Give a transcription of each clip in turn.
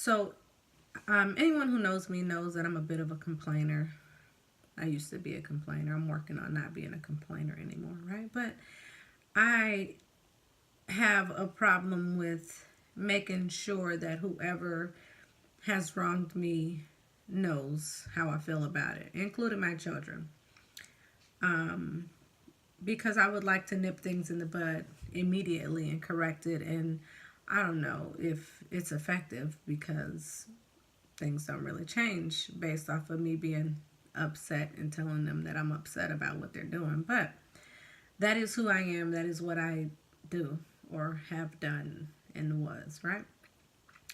So, anyone who knows me knows that I'm a bit of a complainer. I used to be a complainer. I'm working on not being a complainer anymore, right? But I have a problem with making sure that whoever has wronged me knows how I feel about it, including my children. Um, because I would like to nip things in the bud immediately and correct it. And I don't know if it's effective because things don't really change based off of me being upset and telling them that I'm upset about what they're doing. But that is who I am. That is what I do or have done and was, right?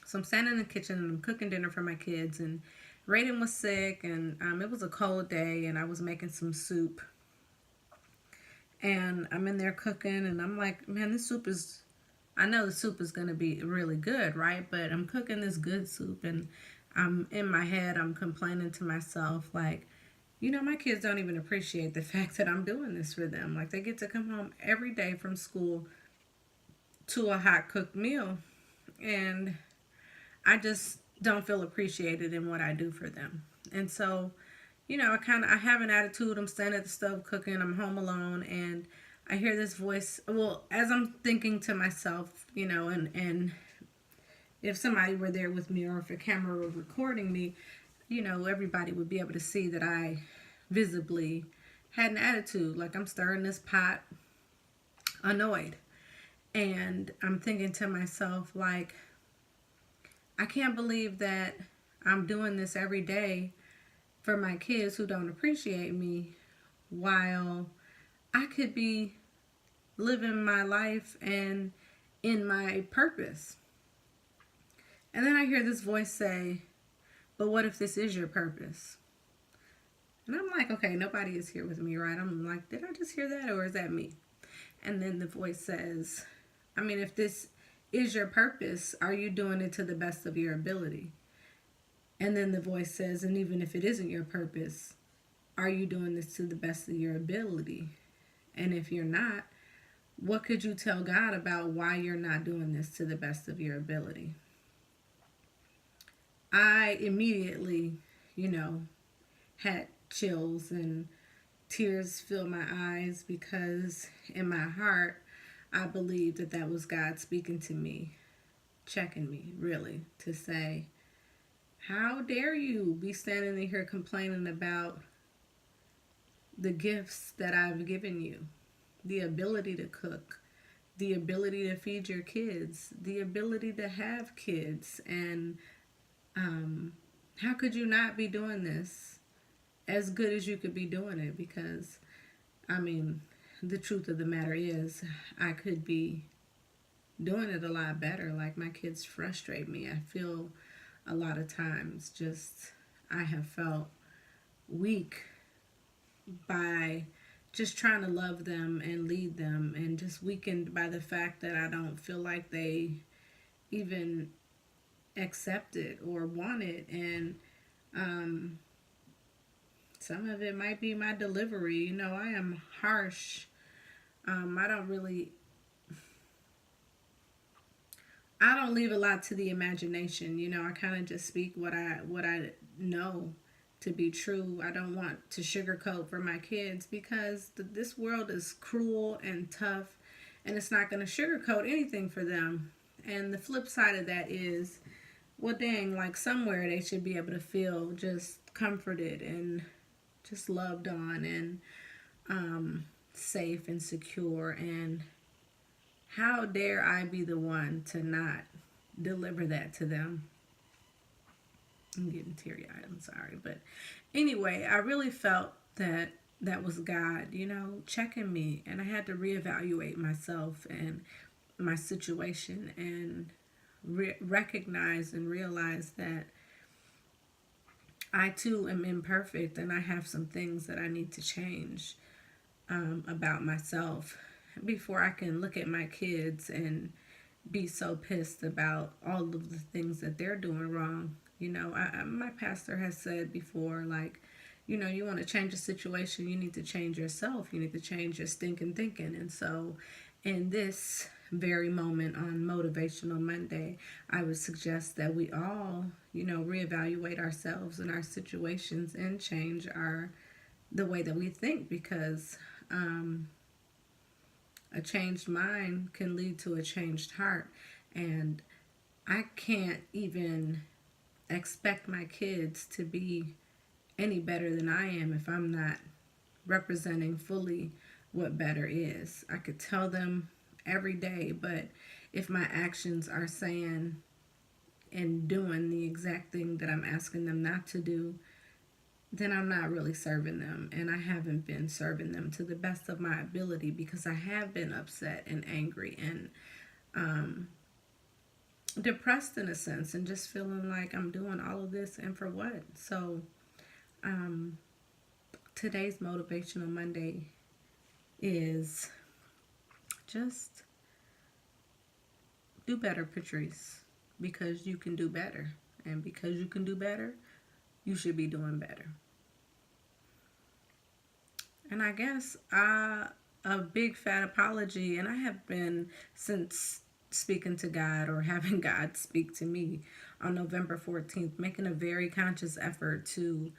So I'm standing in the kitchen and I'm cooking dinner for my kids, and Raiden was sick, and it was a cold day, and I was making some soup. And I'm in there cooking, and I'm like, man, this soup is, I know the soup is going to be really good, right? But I'm cooking this good soup, and I'm in my head, I'm complaining to myself, like, my kids don't even appreciate the fact that I'm doing this for them. Like, they get to come home every day from school to a hot cooked meal, and I just don't feel appreciated in what I do for them. And so, I have an attitude. I'm standing at the stove cooking. I'm home alone, and I hear this voice. Well, as I'm thinking to myself, and if somebody were there with me or if a camera were recording me, everybody would be able to see that I visibly had an attitude. Like, I'm stirring this pot, annoyed. And I'm thinking to myself, like, I can't believe that I'm doing this every day for my kids who don't appreciate me while I could be living my life and in my purpose. And then I hear this voice say, but what if this is your purpose? And I'm like, okay, nobody is here with me, right? I'm like, did I just hear that, or is that me? And then the voice says, I mean, if this is your purpose, are you doing it to the best of your ability? And then the voice says, and even if it isn't your purpose, are you doing this to the best of your ability? And if you're not, what could you tell God about why you're not doing this to the best of your ability? I immediately, had chills and tears filled my eyes because in my heart, I believed that that was God speaking to me, checking me, really, to say, how dare you be standing in here complaining about the gifts that I've given you? The ability to cook, the ability to feed your kids, the ability to have kids. And how could you not be doing this as good as you could be doing it? Because, I mean, the truth of the matter is, I could be doing it a lot better. Like, my kids frustrate me. I feel a lot of times just, I have felt weak by just trying to love them and lead them, and just weakened by the fact that I don't feel like they even accept it or want it. And some of it might be my delivery. I am harsh. I don't really, I don't leave a lot to the imagination. I kind of just speak what I know to be true. I don't want to sugarcoat for my kids because this world is cruel and tough, and it's not going to sugarcoat anything for them. And the flip side of that is, well, dang, like, somewhere they should be able to feel just comforted and just loved on and safe and secure. And how dare I be the one to not deliver that to them? I'm getting teary eyed, I'm sorry. But anyway, I really felt that that was God, checking me. And I had to reevaluate myself and my situation and recognize and realize that I too am imperfect and I have some things that I need to change about myself before I can look at my kids and be so pissed about all of the things that they're doing wrong. My pastor has said before, like, you want to change a situation, you need to change yourself. You need to change your stinking thinking. And so, in this very moment on Motivational Monday, I would suggest that we all, reevaluate ourselves and our situations and change the way that we think, because a changed mind can lead to a changed heart. And I can't even expect my kids to be any better than I am if I'm not representing fully what better is. I could tell them every day, but if my actions are saying and doing the exact thing that I'm asking them not to do, then I'm not really serving them. And I haven't been serving them to the best of my ability, because I have been upset and angry and depressed in a sense, and just feeling like I'm doing all of this and for what? So today's Motivational Monday is just do better, Patrice, because you can do better. And because you can do better, you should be doing better. And I guess a big fat apology, and I have been, since speaking to God or having God speak to me on November 14th, making a very conscious effort to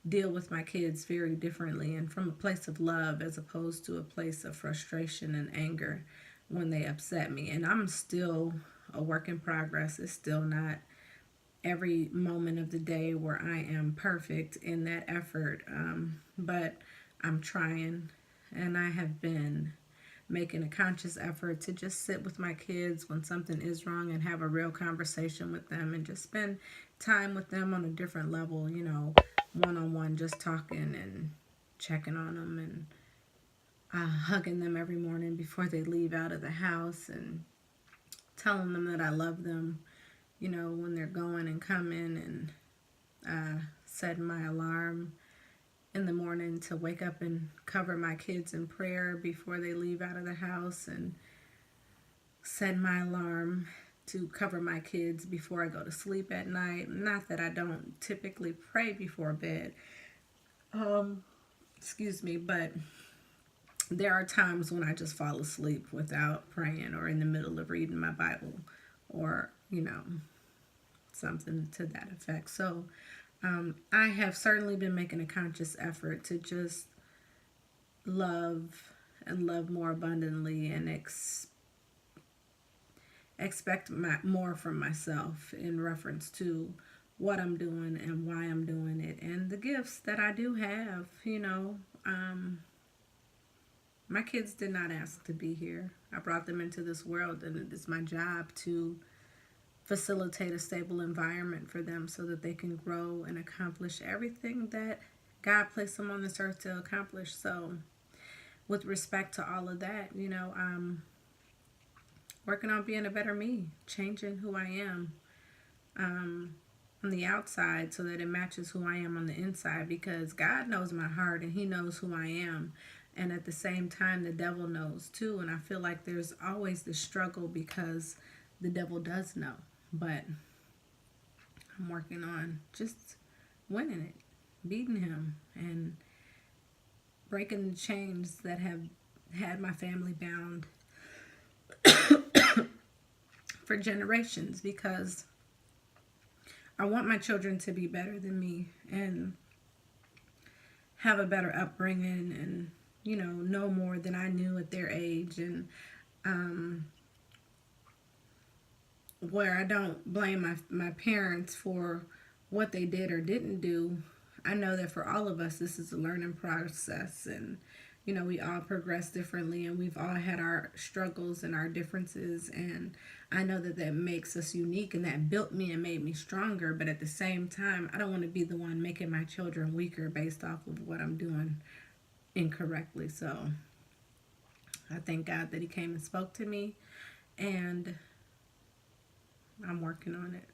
deal with my kids very differently and from a place of love, as opposed to a place of frustration and anger when they upset me. And I'm still a work in progress. It's still not every moment of the day where I am perfect in that effort, but I'm trying, and I have been making a conscious effort to just sit with my kids when something is wrong and have a real conversation with them, and just spend time with them on a different level, one-on-one, just talking and checking on them, and hugging them every morning before they leave out of the house, and telling them that I love them, when they're going and coming, and setting my alarm in the morning to wake up and cover my kids in prayer before they leave out of the house, and set my alarm to cover my kids before I go to sleep at night. Not that I don't typically pray before bed, excuse me, but there are times when I just fall asleep without praying, or in the middle of reading my Bible, or something to that effect. So I have certainly been making a conscious effort to just love and love more abundantly, and expect more from myself in reference to what I'm doing and why I'm doing it, and the gifts that I do have. My kids did not ask to be here. I brought them into this world, and it is my job to facilitate a stable environment for them so that they can grow and accomplish everything that God placed them on this earth to accomplish. So with respect to all of that, I'm working on being a better me, changing who I am on the outside so that it matches who I am on the inside, because God knows my heart and he knows who I am. And at the same time, the devil knows too. And I feel like there's always this struggle because the devil does know. But I'm working on just winning it, beating him, and breaking the chains that have had my family bound for generations, because I want my children to be better than me and have a better upbringing, and know more than I knew at their age, and where I don't blame my parents for what they did or didn't do. I know that for all of us, this is a learning process, and we all progress differently, and we've all had our struggles and our differences, and I know that makes us unique, and that built me and made me stronger. But at the same time, I don't want to be the one making my children weaker based off of what I'm doing incorrectly. So I thank God that he came and spoke to me, and I'm working on it.